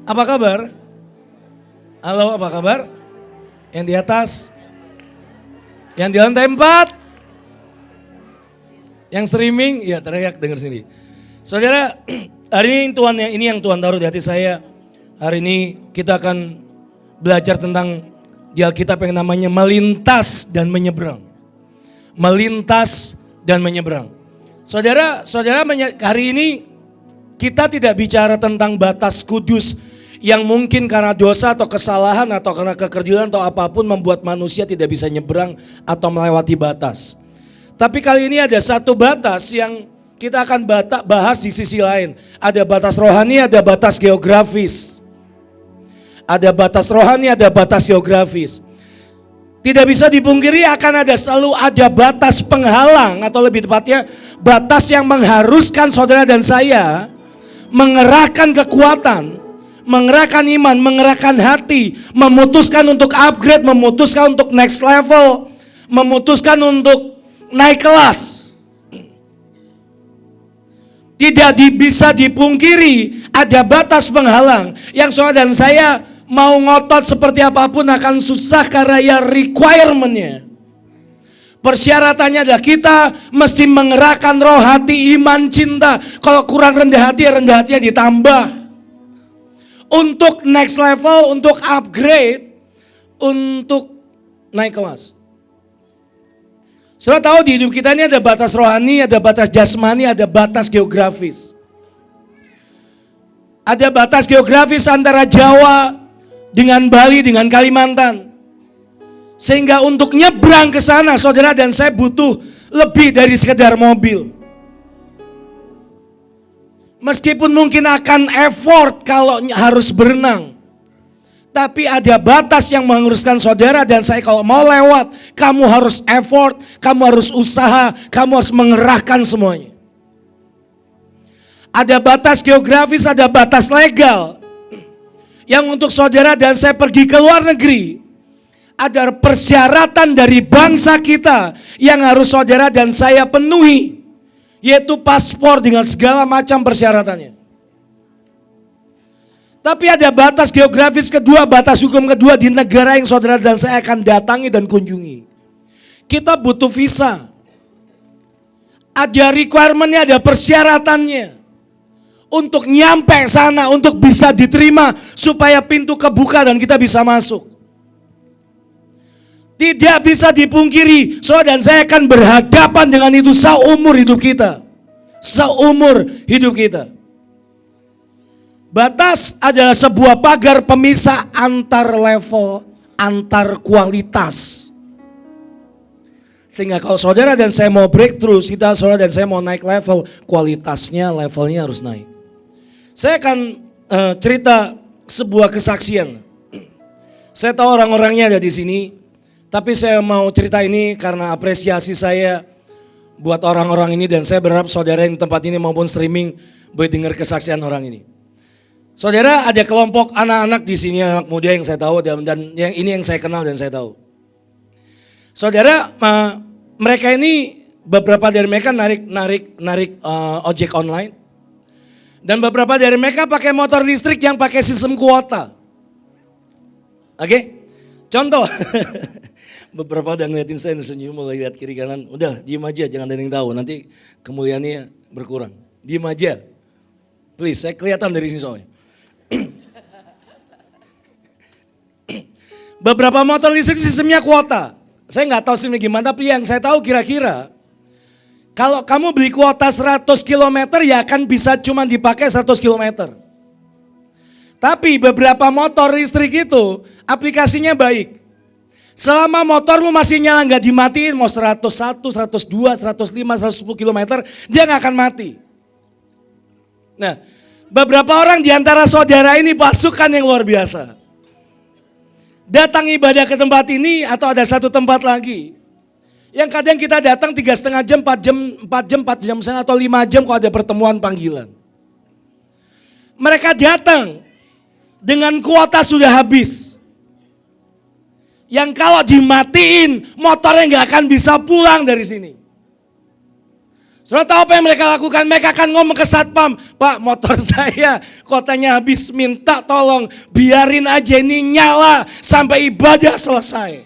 Apa kabar? Halo, apa kabar? Yang di atas? Yang di lantai 4? Yang streaming? Ya teriak dengar sendiri. Saudara, hari ini yang Tuhan taruh di hati saya. Hari ini kita akan belajar tentang di Alkitab yang namanya melintas dan menyeberang. Melintas dan menyeberang. Saudara, hari ini kita tidak bicara tentang batas kudus yang mungkin karena dosa atau kesalahan atau karena kekerdilan atau apapun membuat manusia tidak bisa nyeberang atau melewati batas. Tapi kali ini ada satu batas yang kita akan bahas di sisi lain. Ada batas rohani, ada batas geografis. Ada batas rohani, ada batas geografis. Tidak bisa dipungkiri selalu ada batas penghalang atau lebih tepatnya batas yang mengharuskan saudara dan saya mengerahkan kekuatan, mengerahkan iman, mengerahkan hati, memutuskan untuk upgrade, memutuskan untuk next level, memutuskan untuk naik kelas. Tidak bisa dipungkiri ada batas penghalang yang saudara dan saya mau ngotot seperti apapun akan susah karena ya requirement-nya. Persyaratannya adalah kita mesti mengerahkan roh, hati, iman, cinta. Kalau kurang rendah hati, ya rendah hatinya ditambah. Untuk next level, untuk upgrade, untuk naik kelas. Saudara tahu di hidup kita ini ada batas rohani, ada batas jasmani, ada batas geografis. Ada batas geografis antara Jawa dengan Bali, dengan Kalimantan. Sehingga untuk nyebrang ke sana, saudara dan saya butuh lebih dari sekedar mobil. Meskipun mungkin akan effort kalau harus berenang. Tapi ada batas yang menguruskan saudara dan saya kalau mau lewat, kamu harus effort, kamu harus usaha, kamu harus mengerahkan semuanya. Ada batas geografis, ada batas legal. Yang untuk saudara dan saya pergi ke luar negeri, ada persyaratan dari bangsa kita yang harus saudara dan saya penuhi, yaitu paspor dengan segala macam persyaratannya. Tapi ada batas geografis kedua, batas hukum kedua di negara yang saudara dan saya akan datangi dan kunjungi. Kita butuh visa. Ada requirement-nya, ada persyaratannya. Untuk nyampe sana, untuk bisa diterima, supaya pintu kebuka dan kita bisa masuk. Tidak bisa dipungkiri, saudara dan saya akan berhadapan dengan itu seumur hidup kita. Seumur hidup kita. Batas adalah sebuah pagar pemisah antar level, antar kualitas. Sehingga kalau saudara dan saya mau breakthrough, saudara dan saya mau naik level, kualitasnya, levelnya harus naik. Saya akan cerita sebuah kesaksian. Saya tahu orang-orangnya ada di sini, tapi saya mau cerita ini karena apresiasi saya buat orang-orang ini dan saya berharap saudara yang di tempat ini maupun streaming boleh dengar kesaksian orang ini. Saudara, ada kelompok anak-anak di sini, anak muda yang saya tahu dan yang ini yang saya kenal dan saya tahu. Saudara, mereka ini beberapa dari mereka narik ojek online. Dan beberapa dari mereka pakai motor listrik yang pakai sistem kuota. Oke? Contoh. Beberapa udah ngeliatin saya senyum mulai lihat kiri kanan. Udah diem aja jangan ada yang tahu. Nanti kemuliaannya berkurang. Diem aja. Please, saya kelihatan dari sini soalnya. Beberapa motor listrik sistemnya kuota. Saya nggak tahu sistemnya gimana, tapi yang saya tahu kira-kira kalau kamu beli kuota 100 km ya akan bisa cuma dipakai 100 km. Tapi beberapa motor listrik itu aplikasinya baik. Selama motormu masih nyala nggak dimatiin mau 101, 102, 105, 110 km dia nggak akan mati. Nah, beberapa orang di antara saudara ini pasukan yang luar biasa. Datang ibadah ke tempat ini atau ada satu tempat lagi. Yang kadang kita datang 3,5 jam, 4 jam setengah atau 5 jam kalau ada pertemuan panggilan. Mereka datang dengan kuota sudah habis. Yang kalau dimatiin motornya nggak akan bisa pulang dari sini. Saudara tahu apa yang mereka lakukan? Mereka akan ngomong ke satpam, Pak, motor saya kotanya habis, minta tolong biarin aja ini nyala sampai ibadah selesai.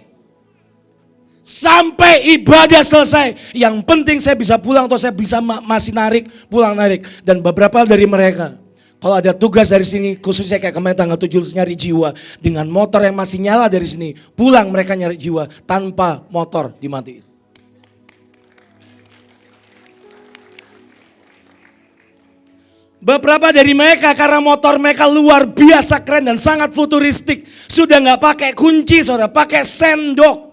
Sampai ibadah selesai. Yang penting saya bisa pulang atau saya bisa masih narik, pulang narik. Dan beberapa dari mereka, kalau ada tugas dari sini, khususnya kayak kemarin tanggal 17 nyari jiwa, dengan motor yang masih nyala dari sini, pulang mereka nyari jiwa tanpa motor dimatiin. Beberapa dari mereka karena motor mereka luar biasa keren dan sangat futuristik, sudah nggak pakai kunci, saudara, pakai sendok.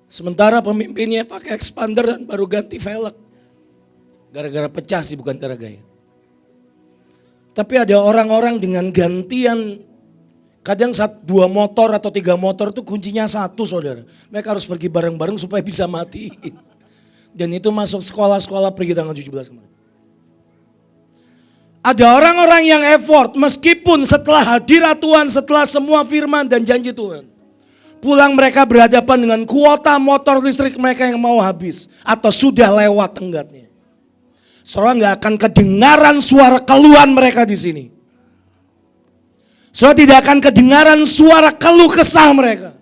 Sementara pemimpinnya pakai expander dan baru ganti velg. Gara-gara pecah sih, bukan gara gaya. Tapi ada orang-orang dengan gantian, kadang 2 motor atau 3 motor itu kuncinya 1, saudara. Mereka harus pergi bareng-bareng supaya bisa matiin. Dan itu masuk sekolah-sekolah pergi tanggal 17 kemarin. Ada orang-orang yang effort meskipun setelah hadirat Tuhan, setelah semua firman dan janji Tuhan. Pulang mereka berhadapan dengan kuota motor listrik mereka yang mau habis. Atau sudah lewat tenggatnya. Saudara nggak akan kedengaran suara keluhan mereka di sini. Saudara tidak akan kedengaran suara keluh kesah mereka.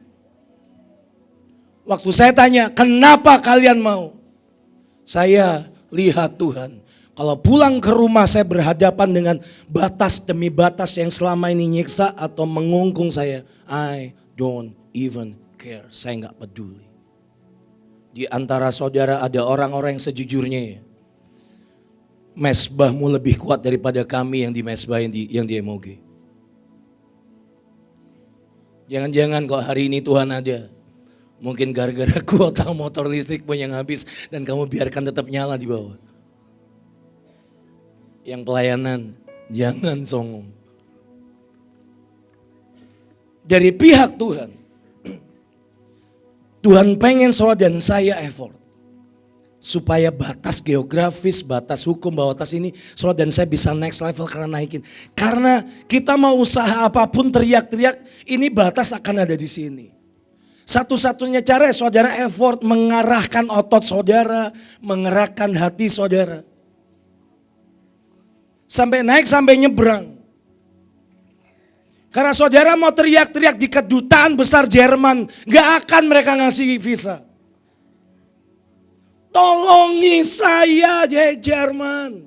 Waktu saya tanya, kenapa kalian mau? Saya lihat Tuhan. Kalau pulang ke rumah saya berhadapan dengan batas demi batas yang selama ini nyiksa atau mengungkung saya. I don't even care, saya nggak peduli. Di antara saudara ada orang-orang yang sejujurnya ya, mesbahmu lebih kuat daripada kami yang di mesbah yang di MOG. Jangan-jangan kok hari ini Tuhan ada, mungkin gara-gara kuota motor listrik pun yang habis dan kamu biarkan tetap nyala di bawah. Yang pelayanan, jangan songong. Dari pihak Tuhan, Tuhan pengen saudara dan saya effort. Supaya batas geografis, batas hukum, batas ini saudara dan saya bisa next level karena naikin. Karena kita mau usaha apapun teriak-teriak, ini batas akan ada di sini. Satu-satunya cara saudara effort mengarahkan otot saudara, mengerahkan hati saudara. Sampai naik, sampai nyebrang. Karena saudara mau teriak-teriak di kedutaan besar Jerman, gak akan mereka ngasih visa. Tolongin saya Jerman.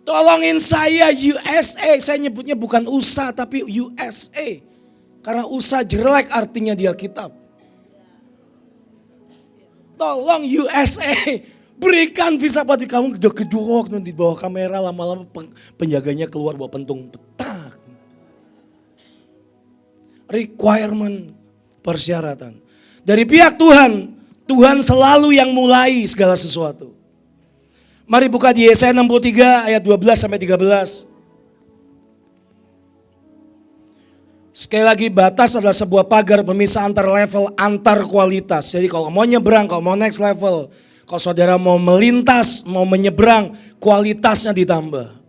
Tolongin saya USA, saya nyebutnya bukan USA tapi USA. Karena USA jelek artinya di Alkitab. Tolong USA, berikan visa pada kamu, gedok-gedok di bawah kamera, lama-lama penjaganya keluar bawa pentung petak. Requirement, persyaratan. Dari pihak Tuhan, Tuhan selalu yang mulai segala sesuatu. Mari buka di Yesaya 63 ayat 12 sampai 13. Sekali lagi, batas adalah sebuah pagar pemisah antar level, antar kualitas. Jadi kalau mau nyebrang, kalau mau next level, kalau saudara mau melintas, mau menyeberang, kualitasnya ditambah.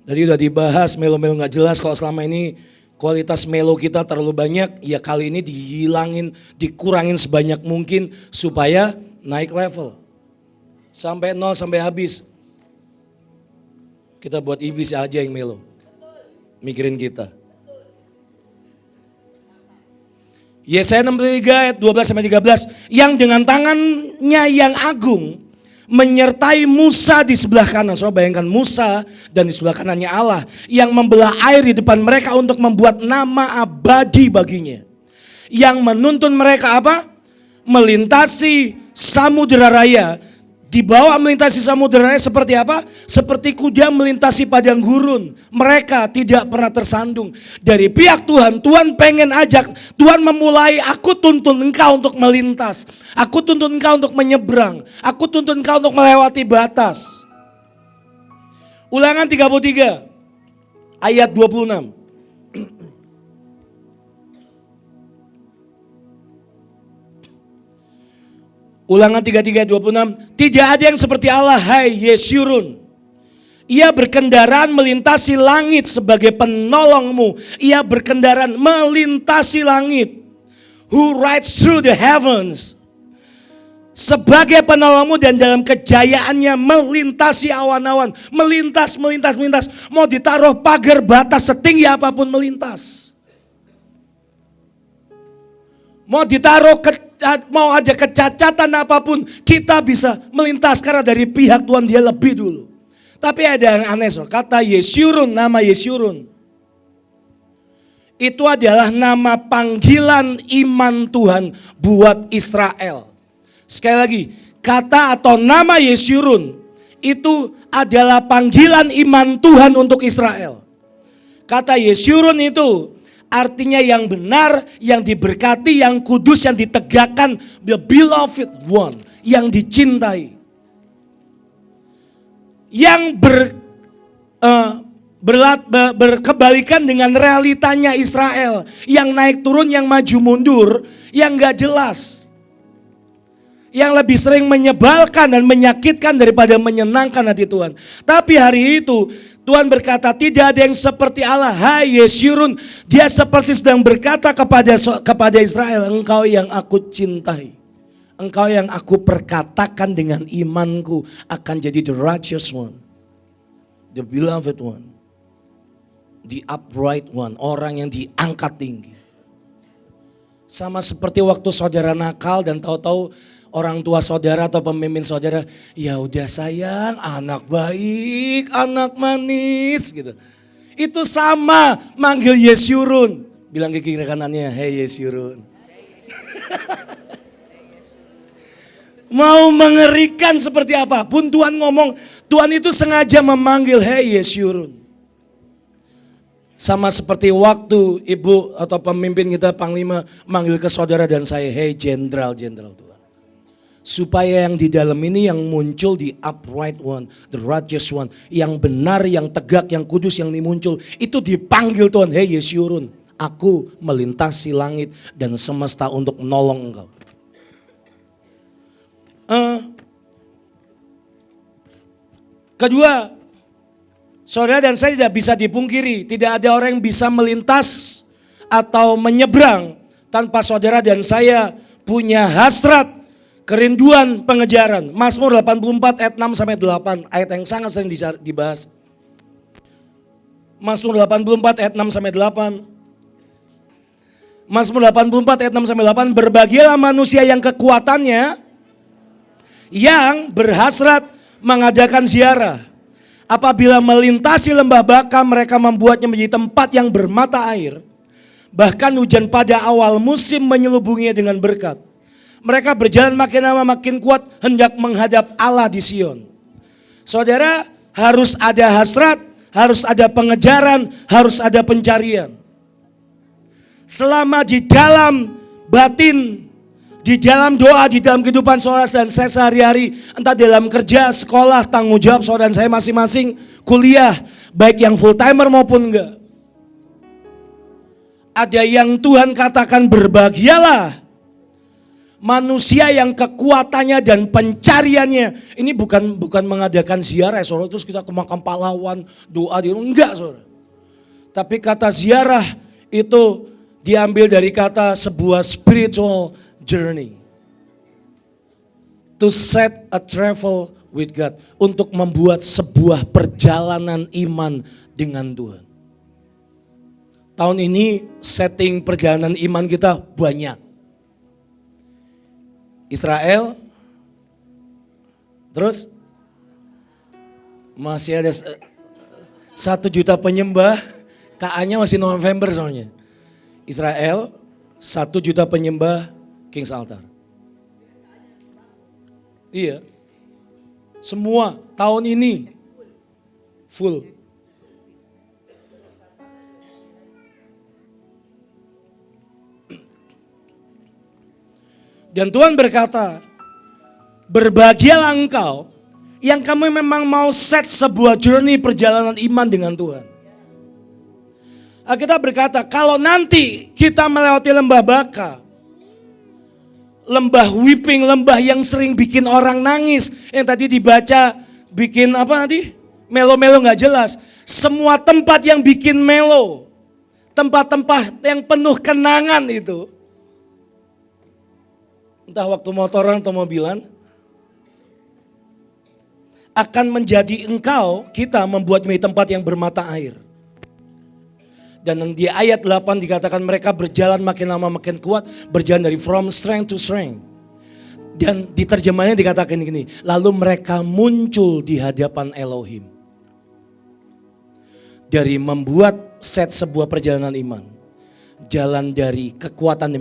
Tadi udah dibahas melo-melo gak jelas, kalau selama ini kualitas melo kita terlalu banyak, ya kali ini dihilangin, dikurangin sebanyak mungkin supaya naik level. Sampai 0 sampai habis. Kita buat iblis aja yang melo. Mikirin kita. Yesaya 63 ayat 12 sampai 13, yang dengan tangannya yang agung menyertai Musa di sebelah kanan. Soalnya bayangkan Musa dan di sebelah kanannya Allah yang membelah air di depan mereka untuk membuat nama abadi baginya. Yang menuntun mereka apa? Melintasi samudera raya. Di bawah melintasi samudera raya seperti apa? Seperti kuda melintasi padang gurun. Mereka tidak pernah tersandung. Dari pihak Tuhan, Tuhan pengen ajak, Tuhan memulai, aku tuntun engkau untuk melintas. Aku tuntun engkau untuk menyeberang. Aku tuntun engkau untuk melewati batas. Ulangan 33 ayat 26. Ulangan 33 ayat 26. Tidak ada yang seperti Allah, hai Yesyurun, Ia berkendaraan melintasi langit sebagai penolongmu. Ia berkendaraan melintasi langit. Who rides through the heavens. Sebagai penolongmu dan dalam kejayaannya melintasi awan-awan. Melintas. Mau ditaruh pagar batas setinggi apapun melintas. Mau ada kecacatan apapun kita bisa melintas. Karena dari pihak Tuhan dia lebih dulu. Tapi ada yang aneh, kata Yesurun, nama Yesurun. Itu adalah nama panggilan iman Tuhan buat Israel. Sekali lagi, kata atau nama Yesurun itu adalah panggilan iman Tuhan untuk Israel. Kata Yesurun itu artinya yang benar, yang diberkati, yang kudus, yang ditegakkan, the beloved one, yang dicintai. Yang berkebalikan dengan realitanya Israel. Yang naik turun, yang maju mundur, yang gak jelas. Yang lebih sering menyebalkan dan menyakitkan daripada menyenangkan hati Tuhan. Tapi hari itu Tuhan berkata tidak ada yang seperti Allah. Hai Yesurun, dia seperti sedang berkata kepada Israel, engkau yang aku cintai. Engkau yang aku perkatakan dengan imanku akan jadi the righteous one. The beloved one. The upright one. Orang yang diangkat tinggi. Sama seperti waktu saudara nakal dan tahu-tahu orang tua saudara atau pemimpin saudara. Ya udah sayang, anak baik, anak manis gitu. Itu sama manggil Yesurun. Bilang ke kiri kanannya, hey Yesurun. Mau mengerikan seperti apapun Tuhan ngomong, Tuhan itu sengaja memanggil hey Yesurun. Sama seperti waktu ibu atau pemimpin kita panglima manggil ke saudara dan saya, hey jenderal Tuhan. Supaya yang di dalam ini yang muncul di upright one, the righteous one, yang benar, yang tegak, yang kudus, yang muncul, itu dipanggil Tuhan, hey Yesurun, aku melintasi langit dan semesta untuk menolong engkau. Kedua, saudara dan saya tidak bisa dipungkiri, tidak ada orang yang bisa melintas atau menyeberang tanpa saudara dan saya punya hasrat, kerinduan, pengejaran. Mazmur 84 ayat 6 sampai 8, ayat yang sangat sering dibahas. Mazmur 84 ayat 6 sampai 8. Mazmur 84 ayat 6 sampai 8, berbahagialah manusia yang kekuatannya yang berhasrat mengadakan ziarah. Apabila melintasi lembah Baka, mereka membuatnya menjadi tempat yang bermata air. Bahkan hujan pada awal musim menyelubunginya dengan berkat. Mereka berjalan makin lama makin kuat hendak menghadap Allah di Sion. Saudara, harus ada hasrat, harus ada pengejaran, harus ada pencarian. Selama di dalam batin, di dalam doa, di dalam kehidupan saudara dan saya sehari-hari, entah dalam kerja, sekolah, tanggung jawab saudara dan saya masing-masing, kuliah, baik yang full timer maupun enggak. Ada yang Tuhan katakan berbahagialah manusia yang kekuatannya dan pencariannya. Ini bukan mengadakan ziarah saudara, terus kita ke makam pahlawan, doa di rumah, enggak saudara. Tapi kata ziarah itu diambil dari kata sebuah spiritual journey. To set a travel with God. Untuk membuat sebuah perjalanan iman dengan Tuhan. Tahun ini setting perjalanan iman kita banyak. Israel. Terus masih ada 1 juta penyembah. KA-nya masih November soalnya. Israel 1 juta penyembah King's Altar. Iya. Semua tahun ini full. Dan Tuhan berkata, berbahagialah engkau yang kamu memang mau set sebuah journey perjalanan iman dengan Tuhan. Alkitab berkata, kalau nanti kita melewati lembah Baka, lembah weeping, lembah yang sering bikin orang nangis. Yang tadi dibaca bikin apa tadi? melo-melo gak jelas. Semua tempat yang bikin melo, tempat-tempat yang penuh kenangan itu, entah waktu motoran atau mobilan, akan menjadi kita membuat tempat yang bermata air. Dan di ayat 8 dikatakan mereka berjalan makin lama makin kuat, berjalan dari from strength to strength. Dan di terjemahannya dikatakan gini, lalu mereka muncul di hadapan Elohim. Dari membuat set sebuah perjalanan iman, jalan dari kekuatan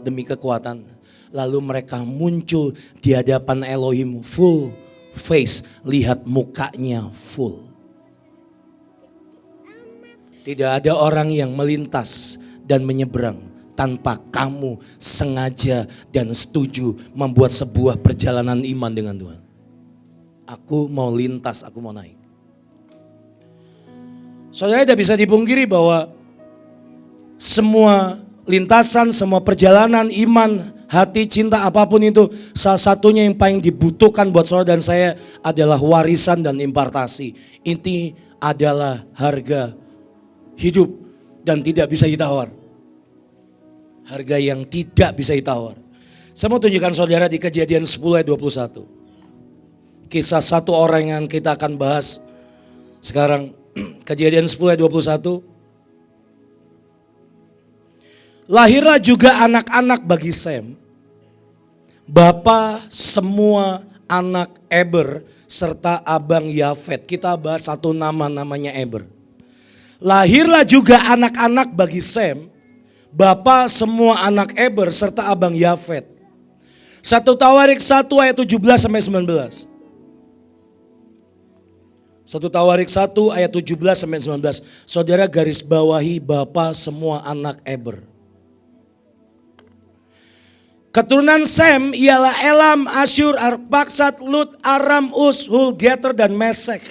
demi kekuatan, lalu mereka muncul di hadapan Elohim full face, lihat mukanya full. Tidak ada orang yang melintas dan menyeberang tanpa kamu sengaja dan setuju membuat sebuah perjalanan iman dengan Tuhan. Aku mau lintas, aku mau naik. Saudara, tidak bisa dipungkiri bahwa semua lintasan, semua perjalanan iman, hati, cinta, apapun itu, salah satunya yang paling dibutuhkan buat saudara dan saya adalah warisan dan impartasi. Ini adalah harga hidup dan tidak bisa ditawar. Harga yang tidak bisa ditawar. Saya mau tunjukkan saudara di Kejadian 10 ayat 21. Kisah satu orang yang kita akan bahas sekarang. Kejadian 10 ayat 21. Lahirlah juga anak-anak bagi Sem, bapa semua anak Eber serta abang Yafet. Kita bahas satu nama, namanya Eber. Lahirlah juga anak-anak bagi Sem, bapa semua anak Eber serta abang Yafet. 1 Tawarik 1 ayat 17 sampai 19. 1 Tawarik 1 ayat 17 sampai 19. Saudara garis bawahi bapa semua anak Eber. Keturunan Sem ialah Elam, Asyur, Arpaksad, Lut, Aram, Us, Hul, Geter dan Mesek.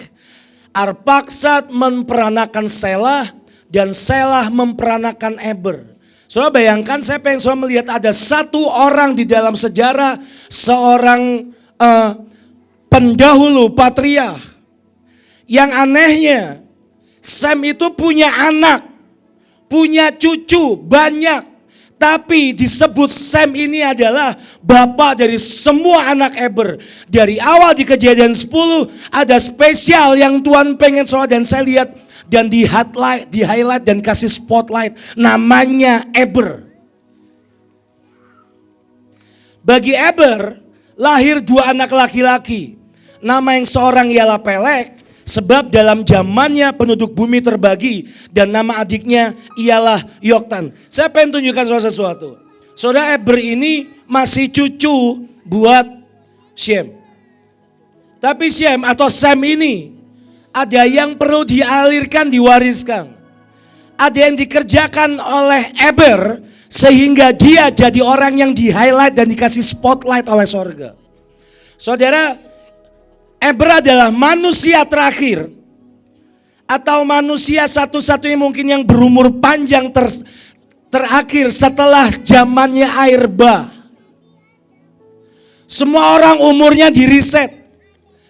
Arpaksad memperanakan Selah dan Selah memperanakan Eber. Saudara bayangkan, saya pengen saudara melihat ada satu orang di dalam sejarah, seorang pendahulu patriark. Yang anehnya, Sem itu punya anak, punya cucu banyak. Tapi disebut Sem ini adalah bapa dari semua anak Eber. Dari awal di Kejadian 10 ada spesial yang Tuhan pengen saudara dan saya lihat. Dan di highlight dan kasih spotlight, namanya Eber. Bagi Eber lahir dua anak laki-laki. Nama yang seorang ialah Pelek, sebab dalam zamannya penduduk bumi terbagi. Dan nama adiknya ialah Yoktan. Saya pengen tunjukkan saudara sesuatu. Saudara, Eber ini masih cucu buat Shem. Tapi Shem atau Sem ini ada yang perlu dialirkan, diwariskan. Ada yang dikerjakan oleh Eber sehingga dia jadi orang yang di-highlight dan dikasih spotlight oleh sorga. Saudara, Eber adalah manusia terakhir atau manusia satu-satunya mungkin yang berumur panjang terakhir setelah zamannya air bah. Semua orang umurnya diriset.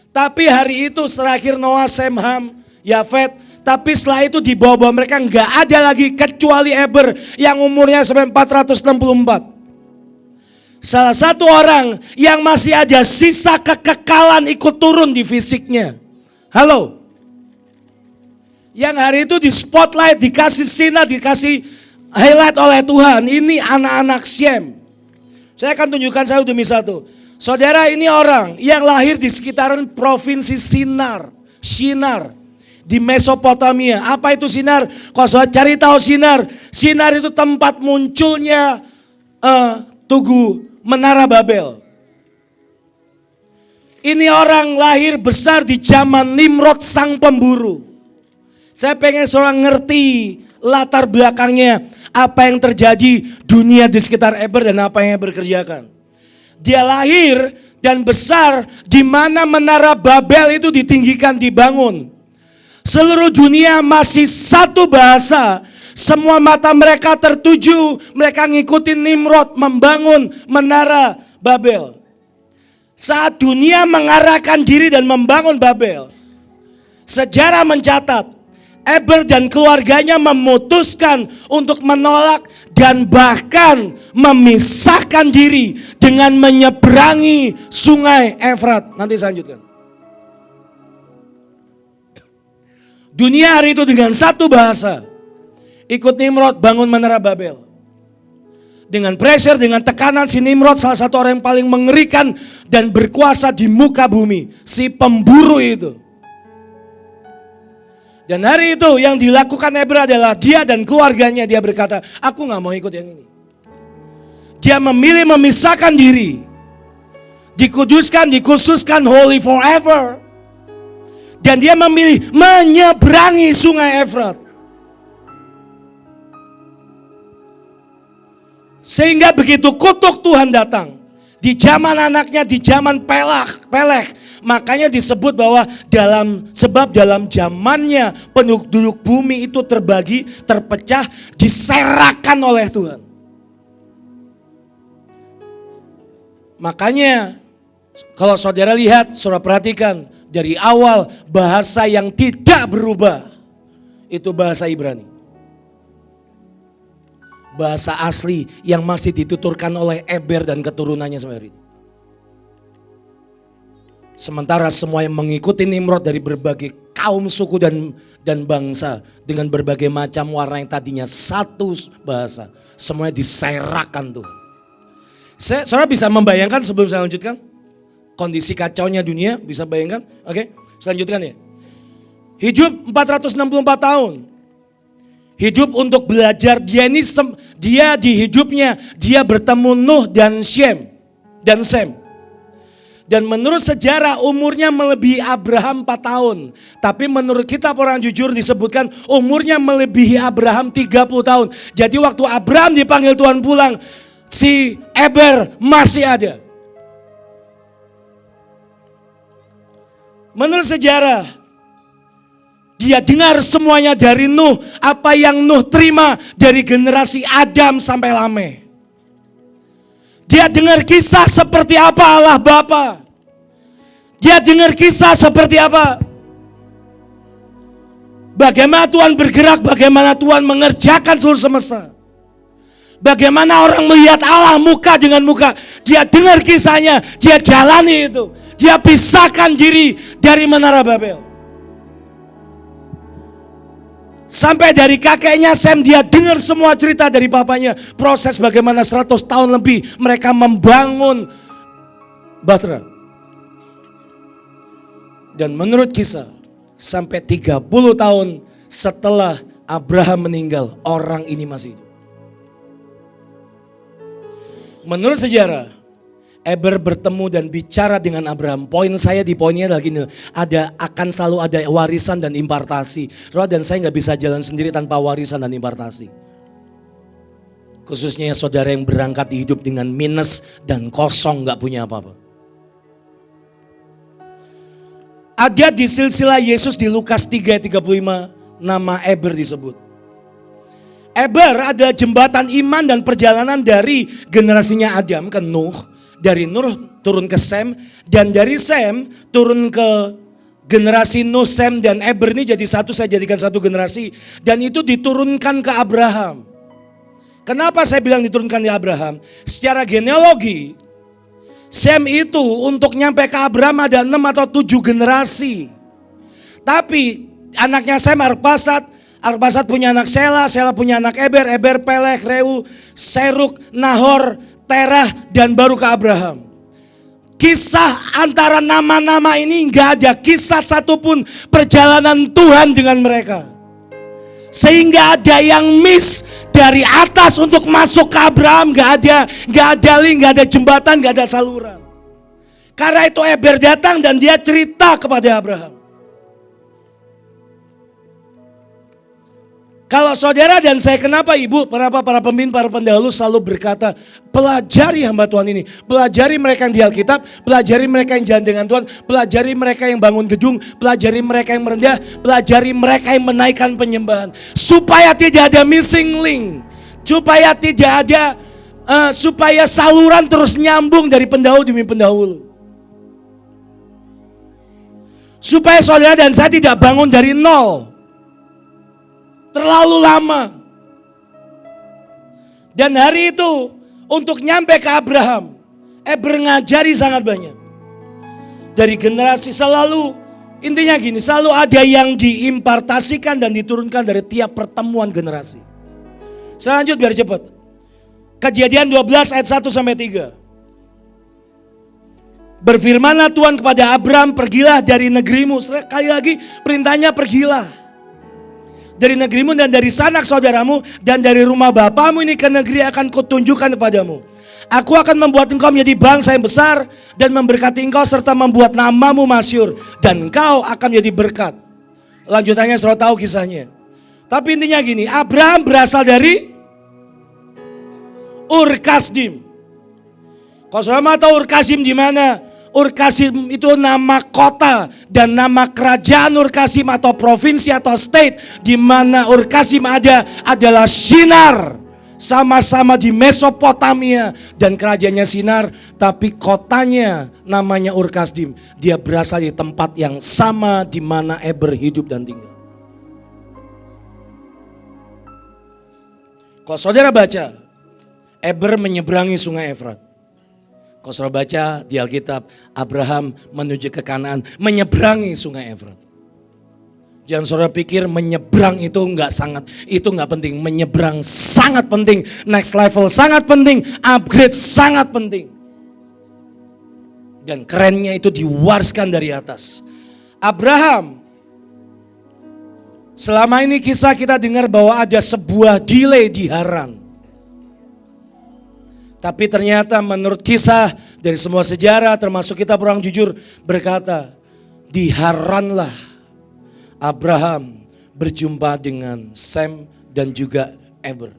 Tapi hari itu terakhir Noah, Sem, Ham, Yafet. Tapi setelah itu di bawah mereka nggak ada lagi kecuali Eber yang umurnya sampai 464. Salah satu orang yang masih ada sisa kekekalan ikut turun di fisiknya. Halo. Yang hari itu di spotlight, dikasih sinar, dikasih highlight oleh Tuhan. Ini anak-anak Shem. Saya akan tunjukkan satu demi satu. Saudara, ini orang yang lahir di sekitaran provinsi Shinar di Mesopotamia. Apa itu Shinar? Kalau saudara cari tahu Shinar itu tempat munculnya tugu Menara Babel. Ini orang lahir besar di zaman Nimrod sang pemburu. Saya pengen saudara ngerti latar belakangnya, apa yang terjadi dunia di sekitar Eber dan apa yang Eber kerjakan. Dia lahir dan besar di mana Menara Babel itu ditinggikan, dibangun. Seluruh dunia masih satu bahasa. Semua mata mereka tertuju, mereka ngikutin Nimrod membangun Menara Babel. Saat dunia mengarahkan diri dan membangun Babel, Sejarah mencatat, Eber dan keluarganya memutuskan untuk menolak dan bahkan memisahkan diri dengan menyeberangi sungai Efrat. Nanti saya lanjutkan. Dunia hari itu dengan satu bahasa, ikut Nimrod bangun menara Babel. Dengan pressure, dengan tekanan, si Nimrod salah satu orang yang paling mengerikan dan berkuasa di muka bumi. Si pemburu itu. Dan hari itu yang dilakukan Eber adalah dia dan keluarganya, dia berkata, aku gak mau ikut yang ini. Dia memilih memisahkan diri. Dikuduskan, dikhususkan, holy forever. Dan dia memilih menyeberangi sungai Efrat. Sehingga begitu kutuk Tuhan datang, di zaman anaknya, di zaman Peleh, makanya disebut bahwa dalam zamannya penduduk bumi itu terbagi, terpecah, diserakan oleh Tuhan. Makanya kalau saudara lihat, saudara perhatikan, dari awal bahasa yang tidak berubah itu bahasa Ibrani. Bahasa asli yang masih dituturkan oleh Eber dan keturunannya sampai hari ini. Sementara semua yang mengikuti Nimrod dari berbagai kaum, suku dan bangsa dengan berbagai macam warna yang tadinya satu bahasa, semuanya diserakan Tuhan. Saudara bisa membayangkan sebelum saya lanjutkan kondisi kacaunya dunia, bisa bayangkan? Oke, selanjutkan ya. Hidup 464 tahun. Hidup untuk belajar, dia di hidupnya dia bertemu Nuh dan Sem. Dan menurut sejarah umurnya melebihi Abraham 4 tahun. Tapi menurut kitab Orang Jujur disebutkan umurnya melebihi Abraham 30 tahun. Jadi waktu Abraham dipanggil Tuhan pulang, si Eber masih ada. Menurut sejarah, dia dengar semuanya dari Nuh, apa yang Nuh terima dari generasi Adam sampai Lameh. Dia dengar kisah seperti apa Allah Bapa. Dia dengar kisah seperti apa bagaimana Tuhan bergerak, bagaimana Tuhan mengerjakan seluruh semesta. Bagaimana orang melihat Allah muka dengan muka. Dia dengar kisahnya, dia jalani itu. Dia pisahkan diri dari menara Babel. Sampai dari kakeknya Sem, dia dengar semua cerita dari papanya. Proses bagaimana 100 tahun lebih mereka membangun Batra. Dan menurut kisah, sampai 30 tahun setelah Abraham meninggal, orang ini masih hidup. Menurut sejarah, Eber bertemu dan bicara dengan Abraham. Poin saya di poinnya lagi nih, akan selalu ada warisan dan impartasi. Roh dan saya nggak bisa jalan sendiri tanpa warisan dan impartasi. Khususnya saudara yang berangkat hidup dengan minus dan kosong, nggak punya apa-apa. Ada di silsilah Yesus di Lukas 3:35 nama Eber disebut. Eber adalah jembatan iman dan perjalanan dari generasinya Adam ke Nuh. Dari Nuh turun ke Sem, dan dari Sem turun ke generasi Nuh, Sem dan Eber ini jadi satu, saya jadikan satu generasi. Dan itu diturunkan ke Abraham. Kenapa saya bilang diturunkan ke Abraham? Secara genealogi, Sem itu untuk nyampe ke Abraham ada 6 atau 7 generasi. Tapi anaknya Sem Arpasad punya anak Sela punya anak Eber, Peleh, Reu, Seruk, Nahor, Terah, dan baru ke Abraham. Kisah antara nama-nama ini gak ada kisah satupun perjalanan Tuhan dengan mereka. Sehingga ada yang miss dari atas untuk masuk ke Abraham, gak ada link, gak ada jembatan, gak ada saluran. Karena itu Eber datang dan dia cerita kepada Abraham. Kalau saudara dan saya, kenapa ibu, kenapa para pemimpin, para pendahulu selalu berkata, pelajari hamba Tuhan ini, pelajari mereka yang di Alkitab, pelajari mereka yang jalan dengan Tuhan, pelajari mereka yang bangun gedung, pelajari mereka yang merendah, pelajari mereka yang menaikkan penyembahan. Supaya tidak ada missing link, supaya tidak ada, supaya saluran terus nyambung dari pendahulu demi pendahulu. Supaya saudara dan saya tidak bangun dari nol. Terlalu lama. Dan hari itu untuk nyampe ke Abraham, Eber ngajari sangat banyak. Dari generasi selalu, intinya gini, selalu ada yang diimpartasikan dan diturunkan dari tiap pertemuan generasi. Saya lanjut biar cepat. Kejadian 12 ayat 1 sampai 3. Berfirmanlah Tuhan kepada Abram, pergilah dari negerimu. Sekali lagi perintahnya pergilah. Dari negerimu dan dari sanak saudaramu dan dari rumah bapamu ini ke negeri akan kutunjukkan kepadamu. Aku akan membuat engkau menjadi bangsa yang besar dan memberkati engkau serta membuat namamu masyhur. Dan engkau akan menjadi berkat. Lanjutannya saudara tahu kisahnya. Tapi intinya gini, Abraham berasal dari Ur Kasdim. Kalau saudara mau tahu Ur Kasdim di mana? Ur Kasdim itu nama kota dan nama kerajaan Ur Kasdim atau provinsi atau state di mana Ur Kasdim ada adalah Shinar. Sama-sama di Mesopotamia dan kerajaannya Shinar, tapi kotanya namanya Ur Kasdim. Dia berasal dari tempat yang sama di mana Eber hidup dan tinggal. Kalau saudara baca, Eber menyeberangi sungai Efrat. Kalau saudara baca di Alkitab, Abraham menuju ke Kanaan, menyeberangi sungai Efrat. Jangan saudara pikir menyeberang itu nggak penting. Menyeberang sangat penting, next level sangat penting, upgrade sangat penting. Dan kerennya itu diwariskan dari atas. Abraham, selama ini kisah kita dengar bahwa ada sebuah delay di Haran. Tapi ternyata menurut kisah dari semua sejarah termasuk kitab Orang Jujur berkata, di Haranlah Abraham berjumpa dengan Sem dan juga Eber.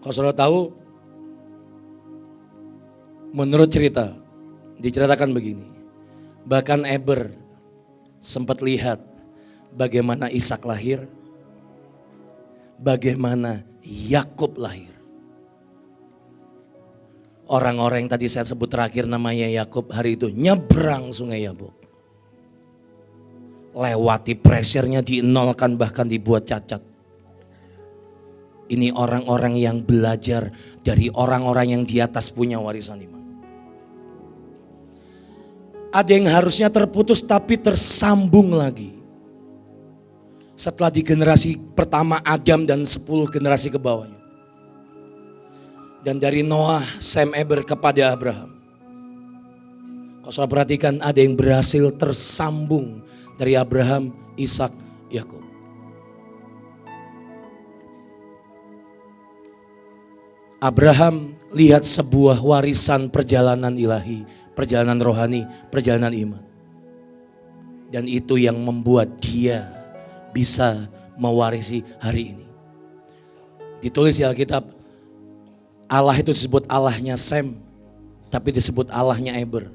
Kalau saudara tahu, menurut cerita, diceritakan begini. Bahkan Eber sempat lihat bagaimana Ishak lahir, bagaimana Yakub lahir. Orang-orang yang tadi saya sebut terakhir namanya Yakub hari itu nyebrang sungai Yabok. Lewati pressure-nya dienolkan bahkan dibuat cacat. Ini orang-orang yang belajar dari orang-orang yang di atas punya warisan iman. Ada yang harusnya terputus tapi tersambung lagi. Setelah di generasi pertama Adam dan 10 generasi ke bawahnya. Dan dari Noah, Sem, Eber kepada Abraham. Kalau saudara perhatikan ada yang berhasil tersambung dari Abraham, Ishak, Yakub. Abraham lihat sebuah warisan perjalanan ilahi, perjalanan rohani, perjalanan iman. Dan itu yang membuat dia bisa mewarisi hari ini. Ditulis di Alkitab, Allah itu disebut Allahnya Sem, tapi disebut Allahnya Eber.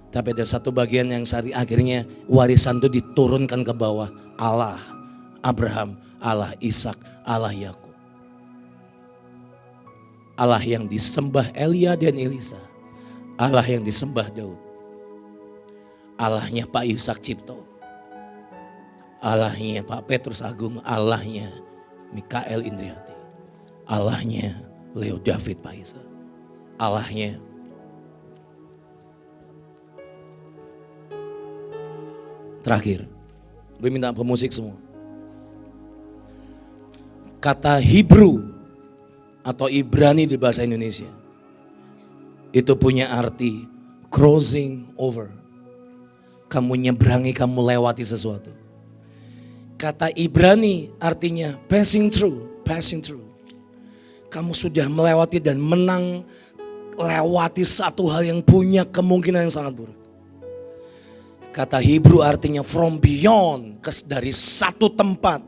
Tapi ada satu bagian yang akhirnya warisan itu diturunkan ke bawah. Allah Abraham, Allah Ishak, Allah Yakub. Allah yang disembah Elia dan Elisa. Allah yang disembah Daud. Allahnya Pak Yusak Cipto. Allahnya Pak Petrus Agung, Allahnya Mikael Indriati, Allahnya Leo David Paisa, Allahnya terakhir. Gue minta pemusik semua. Kata Hebrew atau Ibrani di bahasa Indonesia itu punya arti crossing over. Kamu nyeberangi, kamu lewati sesuatu. Kata Ibrani artinya passing through. Kamu sudah melewati dan menang lewati satu hal yang punya kemungkinan yang sangat buruk. Kata Hebrew artinya from beyond, dari satu tempat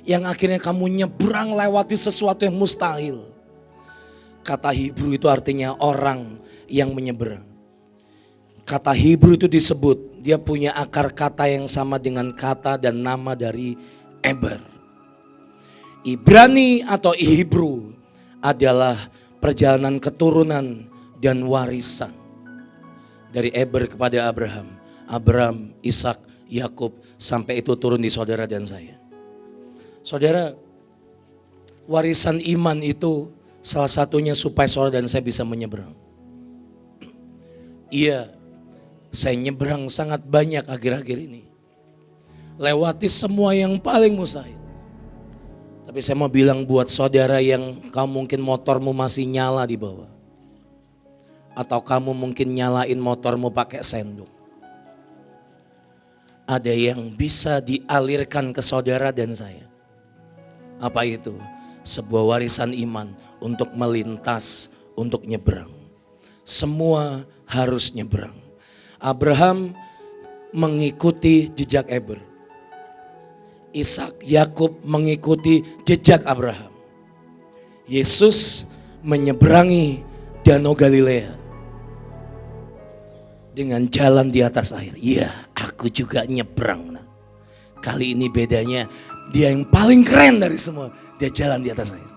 yang akhirnya kamu nyebrang lewati sesuatu yang mustahil. Kata Hebrew itu artinya orang yang menyeberang. Kata Hebrew itu disebut, dia punya akar kata yang sama dengan kata dan nama dari Eber. Ibrani atau Hebrew adalah perjalanan keturunan dan warisan. Dari Eber kepada Abraham, Abraham, Ishak, Yakub, sampai itu turun di saudara dan saya. Saudara, warisan iman itu salah satunya supaya saudara dan saya bisa menyeberang. Iya, saya nyeberang sangat banyak akhir-akhir ini. Lewati semua yang paling mustahil. Tapi saya mau bilang buat saudara yang kamu mungkin motormu masih nyala di bawah. Atau kamu mungkin nyalain motormu pakai sendok. Ada yang bisa dialirkan ke saudara dan saya. Apa itu? Sebuah warisan iman untuk melintas, untuk nyeberang. Semua harus nyeberang. Abraham mengikuti jejak Eber. Ishak, Yakub mengikuti jejak Abraham. Yesus menyeberangi Danau Galilea dengan jalan di atas air. Iya, aku juga nyebrang. Nah, kali ini bedanya dia yang paling keren dari semua. Dia jalan di atas air.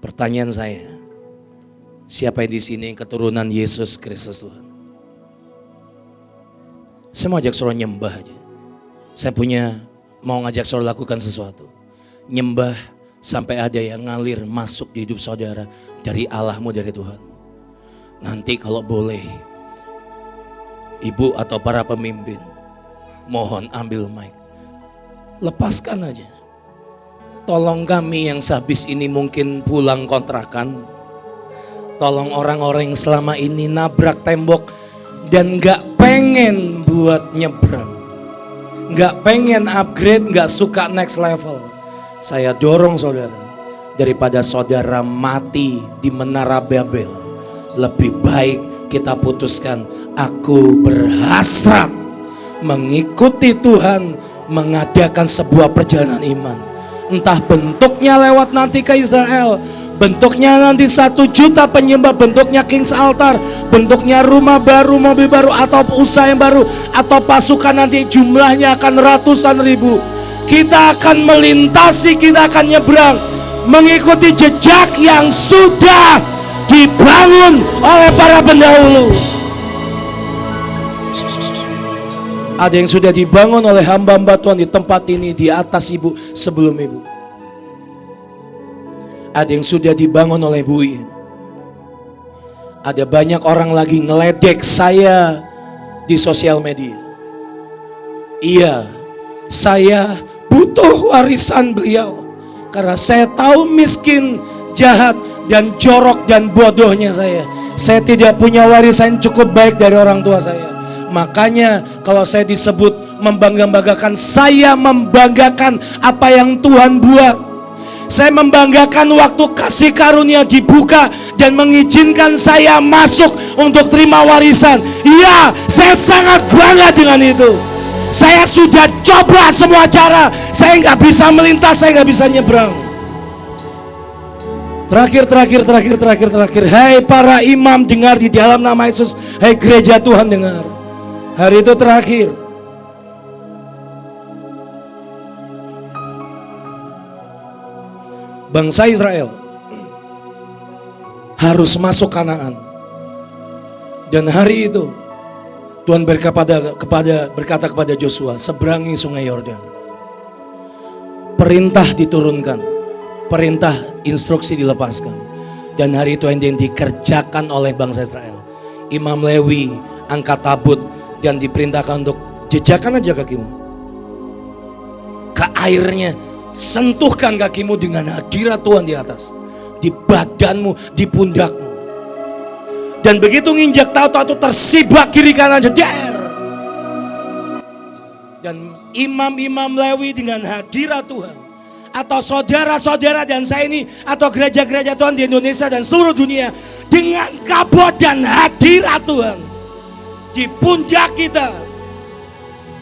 Pertanyaan saya, siapa yang di sini yang keturunan Yesus Kristus Tuhan? Saya mau ajak saudara nyembah aja. Saya mau ngajak saudara lakukan sesuatu. Nyembah sampai ada yang ngalir masuk di hidup saudara dari Allahmu, dari Tuhanmu. Nanti kalau boleh, ibu atau para pemimpin, mohon ambil mic. Lepaskan aja. Tolong kami yang sehabis ini mungkin pulang kontrakan. Tolong orang-orang yang selama ini nabrak tembok dan gak pengen buat nyebrang, gak pengen upgrade, gak suka next level. Saya dorong saudara, daripada saudara mati di menara Babel, lebih baik kita putuskan, aku berhasrat mengikuti Tuhan, mengadakan sebuah perjalanan iman. Entah bentuknya lewat nanti ke Israel, bentuknya nanti 1 juta penyembah, bentuknya King's Altar, bentuknya rumah baru, mobil baru, atau usaha yang baru, atau pasukan nanti jumlahnya akan ratusan ribu. Kita akan melintasi, kita akan nyebrang, mengikuti jejak yang sudah dibangun oleh para pendahulu. Ada yang sudah dibangun oleh hamba-hamba Tuhan di tempat ini, di atas ibu, sebelum ibu. Ada yang sudah dibangun oleh Bu In. Ada banyak orang lagi ngeledek saya di sosial media. Iya, saya butuh warisan beliau. Karena saya tahu miskin, jahat, dan jorok dan bodohnya saya. Saya tidak punya warisan cukup baik dari orang tua saya. Makanya kalau saya disebut membangga-banggakan, saya membanggakan apa yang Tuhan buat. Saya membanggakan waktu kasih karunia dibuka dan mengizinkan saya masuk untuk terima warisan. Ya, saya sangat bangga dengan itu. Saya sudah coba semua cara, saya nggak bisa melintas, saya nggak bisa nyebrang. Terakhir. Hai para imam, dengar di dalam nama Yesus. Hai gereja Tuhan, dengar. Hari itu terakhir. Bangsa Israel harus masuk Kanaan. Dan hari itu Tuhan berkata kepada Joshua, seberangi sungai Yordan. Perintah diturunkan, perintah instruksi dilepaskan. Dan hari itu yang dikerjakan oleh bangsa Israel. Imam Lewi angkat tabut dan diperintahkan untuk jejakkan aja kakimu ke airnya. Sentuhkan kakimu dengan hadirat Tuhan di atas, di badanmu, di pundakmu. Dan begitu nginjak, tahu-tahu tersibak kiri kanan jeder. Dan imam-imam Lewi dengan hadirat Tuhan, atau saudara-saudara dan saya ini, atau gereja-gereja Tuhan di Indonesia dan seluruh dunia, dengan kabut dan hadirat Tuhan di pundak kita,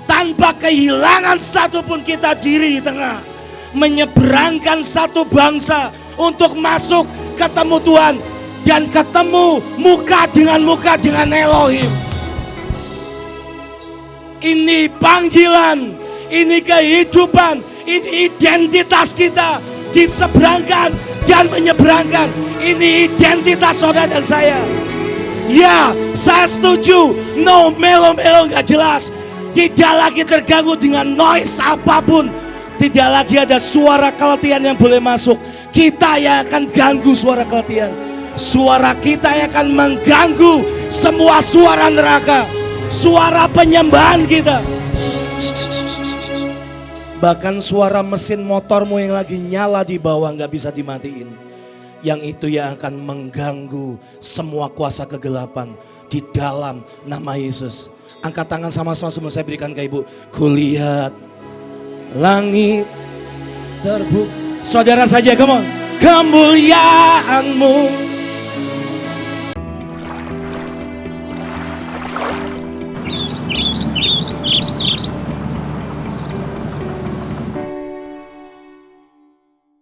tanpa kehilangan satupun kita diri di tengah, menyeberangkan satu bangsa untuk masuk ketemu Tuhan dan ketemu muka dengan Elohim. Ini panggilan, ini kehidupan, ini identitas kita diseberangkan dan menyeberangkan. Ini identitas saudara dan saya. Ya, saya setuju. No, melo-melo gak jelas. Tidak lagi terganggu dengan noise apapun. Tidak lagi ada suara keletihan yang boleh masuk. Kita yang akan ganggu suara keletihan. Suara kita yang akan mengganggu semua suara neraka. Suara penyembahan kita. Bahkan suara mesin motormu yang lagi nyala di bawah gak bisa dimatiin. Yang itu yang akan mengganggu semua kuasa kegelapan di dalam nama Yesus. Angkat tangan sama-sama semua, saya berikan ke ibu. Kulihat langit terbuka. Saudara saja, come on. Kemuliaanmu.